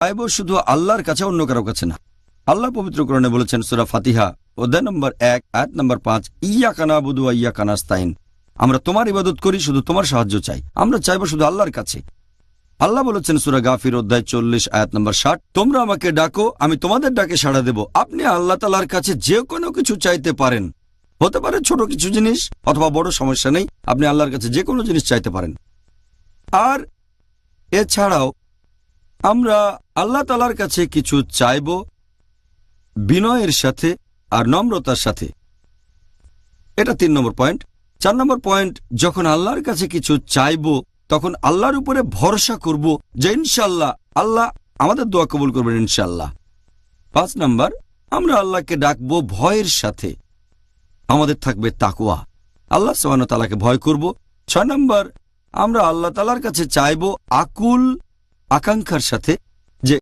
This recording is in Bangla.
চাইবো শুধু আল্লাহর কাছে, অন্য কারো কাছে না। আল্লাহ পবিত্র কোরআনে বলেছেন সূরা ফাতিহা অধ্যায় নম্বর 1 আয়াত নম্বর 5, ইয়াকা না'বুদু ওয়া ইয়াকা নাস্তাইন। আমরা তোমার ইবাদত করি, শুধু তোমার সাহায্য চাই। আমরা চাইবো শুধু আল্লাহর কাছে। আল্লাহ বলেছেন সূরা গাফির অধ্যায় 40 আয়াত নম্বর 60, তোমরা আমাকে ডাকো, আমি তোমাদের ডাকে সাড়া দেব। আপনি আল্লাহ তাআলার কাছে যে কোনো কিছু চাইতে পারেন, হতে পারে ছোট কিছু জিনিস অথবা বড়, সমস্যা নেই। আপনি আল্লাহর কাছে যে কোনো জিনিস চাইতে পারেন। আর এছাড়াও আমরা আল্লাহ তাআলার কাছে কিছু চাইব বিনয়ের সাথে আর নম্রতার সাথে। এটা 3 নম্বর পয়েন্ট। 4 নম্বর পয়েন্ট, যখন আল্লাহর কাছে কিছু চাইব তখন আল্লাহর উপরে ভরসা করব যে ইনশাআল্লাহ আল্লাহ আমাদের দোয়া কবুল করবেন ইনশাআল্লাহ। 5 নম্বর, আমরা আল্লাহকে ডাকবো ভয়ের সাথে। আমাদের থাকবে তাকওয়া, আল্লাহ সুবহানাহু ওয়া তাআলাকে ভয় করব। 6 নম্বর, আমরা আল্লাহ তাআলার কাছে চাইব আকুল আকাঙ্ক্ষার সাথে।